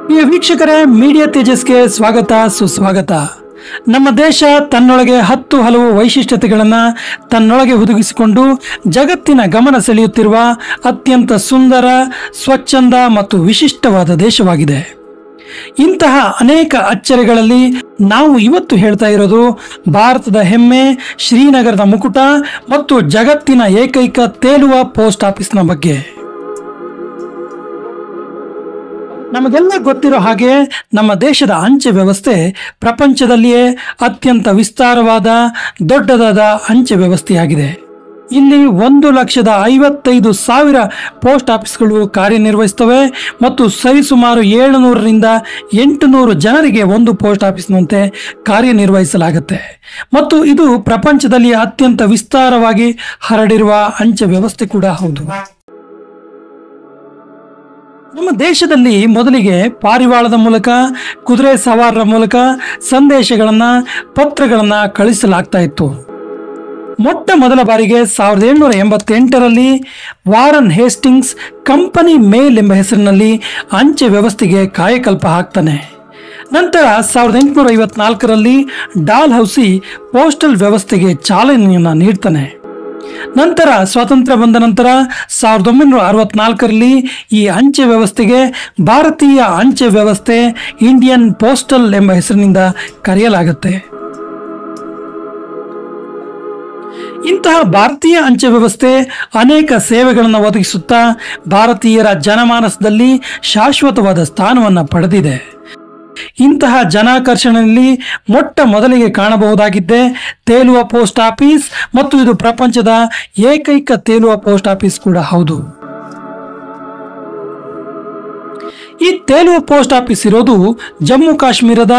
ಪ್ರಿಯ ವೀಕ್ಷಕರೇ, ಮೀಡಿಯಾ ತೇಜಸ್ಗೆ ಸ್ವಾಗತ ಸುಸ್ವಾಗತ. ನಮ್ಮ ದೇಶ ತನ್ನೊಳಗೆ 10 ಹಲವು ವೈಶಿಷ್ಟ್ಯತೆಗಳನ್ನು ತನ್ನೊಳಗೆ ಹುದುಗಿಸಿಕೊಂಡು ಜಗತ್ತಿನ ಗಮನ ಸೆಳೆಯುತ್ತಿರುವ ಅತ್ಯಂತ ಸುಂದರ, ಸ್ವಚ್ಛಂದ ಮತ್ತು ವಿಶಿಷ್ಟವಾದ ದೇಶವಾಗಿದೆ. ಇಂತಹ ಅನೇಕ ಅಚ್ಚರಿಗಳಲ್ಲಿ ನಾವು ಇವತ್ತು ಹೇಳ್ತಾ ಇರೋದು ಭಾರತದ ಹೆಮ್ಮೆ, ಶ್ರೀನಗರದ ಮುಕುಟ ಮತ್ತು ಜಗತ್ತಿನ ಏಕೈಕ ತೇಲುವ ಪೋಸ್ಟ್ ಆಫೀಸ್ನ ಬಗ್ಗೆ. ನಮಗೆಲ್ಲ ಗೊತ್ತಿರೋ ಹಾಗೆ ನಮ್ಮ ದೇಶದ ಅಂಚೆ ವ್ಯವಸ್ಥೆ ಪ್ರಪಂಚದಲ್ಲಿಯೇ ಅತ್ಯಂತ ವಿಸ್ತಾರವಾದ ದೊಡ್ಡದಾದ ಅಂಚೆ ವ್ಯವಸ್ಥೆಯಾಗಿದೆ. ಇಲ್ಲಿ 1,55,000 ಪೋಸ್ಟ್ ಆಫೀಸ್ಗಳು ಕಾರ್ಯನಿರ್ವಹಿಸ್ತವೆ ಮತ್ತು ಸರಿಸುಮಾರು 700ರಿಂದ 800 ಜನರಿಗೆ ಒಂದು ಪೋಸ್ಟ್ ಆಫೀಸ್ನಂತೆ ಕಾರ್ಯನಿರ್ವಹಿಸಲಾಗುತ್ತೆ. ಮತ್ತು ಇದು ಪ್ರಪಂಚದಲ್ಲಿ ಅತ್ಯಂತ ವಿಸ್ತಾರವಾಗಿ ಹರಡಿರುವ ಅಂಚೆ ವ್ಯವಸ್ಥೆ ಕೂಡ ಹೌದು. ನಮ್ಮ ದೇಶದಲ್ಲಿ ಮೊದಲಿಗೆ ಪಾರಿವಾಳದ ಮೂಲಕ, ಕುದುರೆ ಸವಾರರ ಮೂಲಕ ಸಂದೇಶಗಳನ್ನು, ಪತ್ರಗಳನ್ನು ಕಳಿಸಲಾಗ್ತಾ ಇತ್ತು. ಮೊಟ್ಟ ಮೊದಲ ಬಾರಿಗೆ 1788ರಲ್ಲಿ ವಾರನ್ ಹೇಸ್ಟಿಂಗ್ಸ್ ಕಂಪನಿ ಮೇಲ್ ಎಂಬ ಹೆಸರಿನಲ್ಲಿ ಅಂಚೆ ವ್ಯವಸ್ಥೆಗೆ ಕಾಯಕಲ್ಪ ಹಾಕ್ತಾನೆ. ನಂತರ 1854ರಲ್ಲಿ ಡಾಲ್ ಹೌಸಿ ಪೋಸ್ಟಲ್ ವ್ಯವಸ್ಥೆಗೆ ಚಾಲನೆಯನ್ನು ನೀಡ್ತಾನೆ. ನಂತರ ಸ್ವಾತಂತ್ರ್ಯ ಬಂದ ನಂತರ 1964ರಲ್ಲಿ ಈ ಅಂಚೆ ವ್ಯವಸ್ಥೆಗೆ ಭಾರತೀಯ ಅಂಚೆ ವ್ಯವಸ್ಥೆ, ಇಂಡಿಯನ್ ಪೋಸ್ಟಲ್ ಎಂಬ ಹೆಸರಿನಿಂದ ಕರೆಯಲಾಗುತ್ತೆ. ಇಂತಹ ಭಾರತೀಯ ಅಂಚೆ ವ್ಯವಸ್ಥೆ ಅನೇಕ ಸೇವೆಗಳನ್ನು ಒದಗಿಸುತ್ತಾ ಭಾರತೀಯರ ಜನಮಾನಸದಲ್ಲಿ ಶಾಶ್ವತವಾದ ಸ್ಥಾನವನ್ನು ಪಡೆದಿದೆ. ಇಂತಹ ಜನಾಕರ್ಷಣೆಯಲ್ಲಿ ಮೊಟ್ಟ ಮೊದಲಿಗೆ ಕಾಣಬಹುದಾಗಿದ್ದೇ ತೇಲುವ ಪೋಸ್ಟ್ ಆಫೀಸ್, ಮತ್ತು ಇದು ಪ್ರಪಂಚದ ಏಕೈಕ ತೇಲುವ ಪೋಸ್ಟ್ ಆಫೀಸ್ ಕೂಡ ಹೌದು. ಈ ತೇಲುವ ಪೋಸ್ಟ್ ಆಫೀಸ್ ಇರೋದು ಜಮ್ಮು ಕಾಶ್ಮೀರದ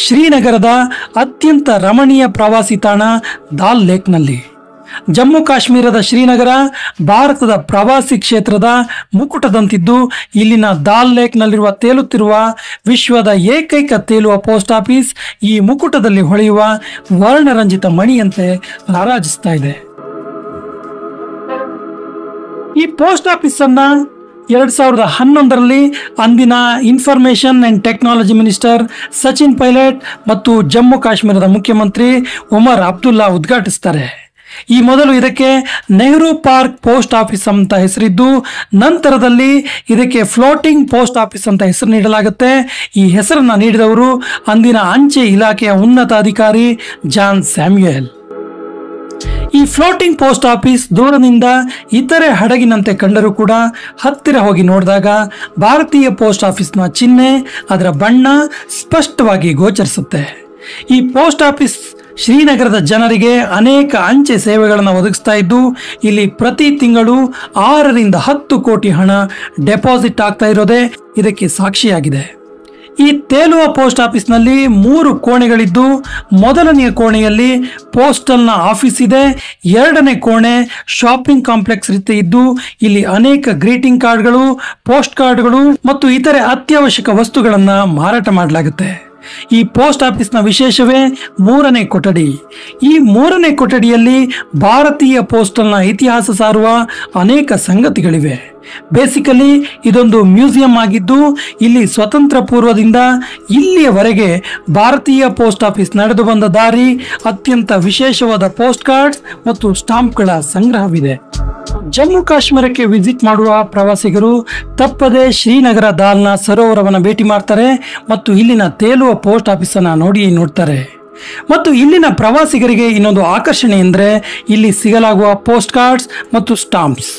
ಶ್ರೀನಗರದ ಅತ್ಯಂತ ರಮಣೀಯ ಪ್ರವಾಸಿ ತಾಣ ದಾಲ್ ಲೇಕ್ನಲ್ಲಿ. ಜಮ್ಮು ಕಾಶ್ಮೀರದ ಶ್ರೀನಗರ ಭಾರತದ ಪ್ರವಾಸಿ ಕ್ಷೇತ್ರದ ಮುಕುಟದಂತಿದ್ದು, ಇಲ್ಲಿನ ದಾಲ್ ಲೇಕ್ನಲ್ಲಿರುವ ತೇಲುತ್ತಿರುವ ವಿಶ್ವದ ಏಕೈಕ ತೇಲುವ ಪೋಸ್ಟ್ ಆಫೀಸ್ ಈ ಮುಕುಟದಲ್ಲಿ ಹೊಳೆಯುವ ವರ್ಣರಂಜಿತ ಮಣಿಯಂತೆ ರಾರಾಜಿಸ್ತಾ ಇದೆ. ಈ ಪೋಸ್ಟ್ ಆಫೀಸ್ ಅನ್ನ 2011ರಲ್ಲಿ ಅಂದಿನ information and technology minister Sachin Pilot ಮತ್ತು ಜಮ್ಮು ಕಾಶ್ಮೀರದ ಮುಖ್ಯಮಂತ್ರಿ ಉಮರ್ ಅಬ್ದುಲ್ಲಾ ಉದ್ಘಾಟಿಸ್ತಾರೆ. ಈ ಮೊದಲು ಇದಕ್ಕೆ ನೆಹರು ಪಾರ್ಕ್ ಪೋಸ್ಟ್ ಆಫೀಸ್ ಅಂತ ಹೆಸರಿದ್ದು, ನಂತರದಲ್ಲಿ ಇದಕ್ಕೆ ಫ್ಲೋಟಿಂಗ್ ಪೋಸ್ಟ್ ಆಫೀಸ್ ಅಂತ ಹೆಸರು ನೀಡಲಾಗುತ್ತೆ. ಈ ಹೆಸರನ್ನು ನೀಡಿದವರು ಅಂದಿನ ಅಂಚೆ ಇಲಾಖೆಯ ಉನ್ನತ ಅಧಿಕಾರಿ ಜಾನ್ ಸ್ಯಾಮ್ಯುಯಲ್. ಈ ಫ್ಲೋಟಿಂಗ್ ಪೋಸ್ಟ್ ಆಫೀಸ್ ದೂರದಿಂದ ಇತರೆ ಹಡಗಿನಂತೆ ಕಂಡರೂ ಕೂಡ ಹತ್ತಿರ ಹೋಗಿ ನೋಡಿದಾಗ ಭಾರತೀಯ ಪೋಸ್ಟ್ ಆಫೀಸ್ನ ಚಿಹ್ನೆ, ಅದರ ಬಣ್ಣ ಸ್ಪಷ್ಟವಾಗಿ ಗೋಚರಿಸುತ್ತೆ. ಈ ಪೋಸ್ಟ್ ಆಫೀಸ್ ಶ್ರೀನಗರದ ಜನರಿಗೆ ಅನೇಕ ಅಂಚೆ ಸೇವೆಗಳನ್ನು ಒದಗಿಸ್ತಾ ಇದ್ದು, ಇಲ್ಲಿ ಪ್ರತಿ ತಿಂಗಳು 6ರಿಂದ 10 ಕೋಟಿ ಹಣ ಡೆಪಾಸಿಟ್ ಆಗ್ತಾ ಇರೋದೇ ಇದಕ್ಕೆ ಸಾಕ್ಷಿಯಾಗಿದೆ. ಈ ತೇಲುವ ಪೋಸ್ಟ್ ಆಫೀಸ್ನಲ್ಲಿ 3 ಕೋಣೆಗಳಿದ್ದು, ಮೊದಲನೆಯ ಕೋಣೆಯಲ್ಲಿ ಪೋಸ್ಟಲ್ನ ಆಫೀಸ್ ಇದೆ. 2ನೇ ಕೋಣೆ ಶಾಪಿಂಗ್ ಕಾಂಪ್ಲೆಕ್ಸ್ ರೀತಿ ಇದ್ದು, ಇಲ್ಲಿ ಅನೇಕ ಗ್ರೀಟಿಂಗ್ ಕಾರ್ಡ್ಗಳು, ಪೋಸ್ಟ್ ಕಾರ್ಡ್ಗಳು ಮತ್ತು ಇತರೆ ಅತ್ಯವಶ್ಯಕ ವಸ್ತುಗಳನ್ನು ಮಾರಾಟ ಮಾಡಲಾಗುತ್ತೆ. ಈ ಪೋಸ್ಟ್ ಆಫೀಸ್ನ ವಿಶೇಷವೇ 3ನೇ ಕೊಠಡಿ. ಈ 3ನೇ ಕೊಠಡಿಯಲ್ಲಿ ಭಾರತೀಯ ಪೋಸ್ಟಲ್ನ ಇತಿಹಾಸ ಸಾರುವ ಅನೇಕ ಸಂಗತಿಗಳಿವೆ. ಬೇಸಿಕಲಿ ಇದೊಂದು ಮ್ಯೂಸಿಯಂ ಆಗಿದ್ದು, ಇಲ್ಲಿ ಸ್ವತಂತ್ರ ಪೂರ್ವದಿಂದ ಇಲ್ಲಿಯವರೆಗೆ ಭಾರತೀಯ ಪೋಸ್ಟ್ ಆಫೀಸ್ ನಡೆದು ಬಂದ ದಾರಿ, ಅತ್ಯಂತ ವಿಶೇಷವಾದ ಪೋಸ್ಟ್ ಕಾರ್ಡ್ಸ್ ಮತ್ತು ಸ್ಟಾಂಪ್ಗಳ ಸಂಗ್ರಹವಿದೆ. ಜಮ್ಮು ಕಾಶ್ಮೀರಕ್ಕೆ ವಿಸಿಟ್ ಮಾಡುವ ಪ್ರವಾಸಿಗರು ತಪ್ಪದೆ ಶ್ರೀನಗರ ದಾಲ್ನ ಸರೋವರವನ್ನು ಭೇಟಿ ಮಾಡ್ತಾರೆ ಮತ್ತು ಇಲ್ಲಿನ ತೇಲುವ ಪೋಸ್ಟ್ ಆಫೀಸನ್ನು ನೋಡ್ತಾರೆ. ಮತ್ತು ಇಲ್ಲಿನ ಪ್ರವಾಸಿಗರಿಗೆ ಇನ್ನೊಂದು ಆಕರ್ಷಣೆ ಎಂದರೆ ಇಲ್ಲಿ ಸಿಗಲಾಗುವ ಪೋಸ್ಟ್ ಕಾರ್ಡ್ಸ್ ಮತ್ತು ಸ್ಟಾಂಪ್ಸ್.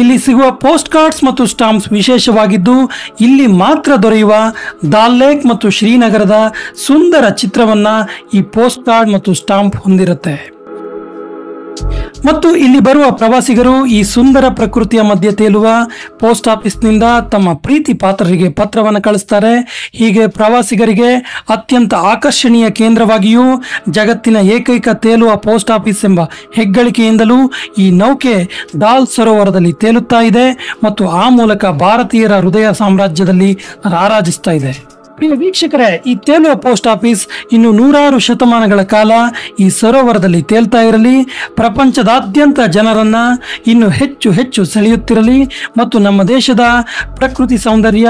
ಇಲ್ಲಿ ಸಿಗುವ ಪೋಸ್ಟ್ ಕಾರ್ಡ್ಸ್ ಮತ್ತು ಸ್ಟಾಂಪ್ಸ್ ವಿಶೇಷವಾಗಿದ್ದು, ಇಲ್ಲಿ ಮಾತ್ರ ದೊರೆಯುವ ದಾಲ್ ಲೇಕ್ ಮತ್ತು ಶ್ರೀನಗರದ ಸುಂದರ ಚಿತ್ರವನ್ನು ಈ ಪೋಸ್ಟ್ ಕಾರ್ಡ್ ಮತ್ತು ಸ್ಟಾಂಪ್ ಹೊಂದಿರುತ್ತೆ. ಮತ್ತು ಇಲ್ಲಿ ಬರುವ ಪ್ರವಾಸಿಗರು ಈ ಸುಂದರ ಪ್ರಕೃತಿಯ ಮಧ್ಯೆ ತೇಲುವ ಪೋಸ್ಟ್ ಆಫೀಸ್ನಿಂದ ತಮ್ಮ ಪ್ರೀತಿ ಪಾತ್ರರಿಗೆ ಪತ್ರವನ್ನು ಕಳಿಸ್ತಾರೆ. ಹೀಗೆ ಪ್ರವಾಸಿಗರಿಗೆ ಅತ್ಯಂತ ಆಕರ್ಷಣೀಯ ಕೇಂದ್ರವಾಗಿಯೂ ಜಗತ್ತಿನ ಏಕೈಕ ತೇಲುವ ಪೋಸ್ಟ್ ಆಫೀಸ್ ಎಂಬ ಹೆಗ್ಗಳಿಕೆಯಿಂದಲೂ ಈ ನೌಕೆ ದಾಲ್ ಸರೋವರದಲ್ಲಿ ತೇಲುತ್ತಾ ಇದೆ ಮತ್ತು ಆ ಮೂಲಕ ಭಾರತೀಯರ ಹೃದಯ ಸಾಮ್ರಾಜ್ಯದಲ್ಲಿ ರಾರಾಜಿಸ್ತಾ ಇದೆ. ಪ್ರಿಯ ವೀಕ್ಷಕರೇ, ಈ ತೇಲುವ ಪೋಸ್ಟ್ ಆಫೀಸ್ ಇನ್ನು ನೂರಾರು ಶತಮಾನಗಳ ಕಾಲ ಈ ಸರೋವರದಲ್ಲಿ ತೇಲ್ತಾ ಇರಲಿ, ಪ್ರಪಂಚದಾದ್ಯಂತ ಜನರನ್ನ ಇನ್ನು ಹೆಚ್ಚು ಹೆಚ್ಚು ಸೆಳೆಯುತ್ತಿರಲಿ ಮತ್ತು ನಮ್ಮ ದೇಶದ ಪ್ರಕೃತಿ ಸೌಂದರ್ಯ,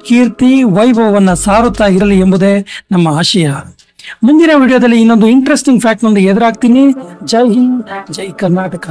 ಕೀರ್ತಿ, ವೈಭವವನ್ನು ಸಾರುತ್ತಾ ಇರಲಿ ಎಂಬುದೇ ನಮ್ಮ ಆಶಯ. ಮುಂದಿನ ವಿಡಿಯೋದಲ್ಲಿ ಇನ್ನೊಂದು ಇಂಟ್ರೆಸ್ಟಿಂಗ್ ಫ್ಯಾಕ್ಟ್ ನೊಂದಿಗೆ ಎದುರಾಗ್ತೀನಿ. ಜೈ ಹಿಂದ್, ಜೈ ಕರ್ನಾಟಕ.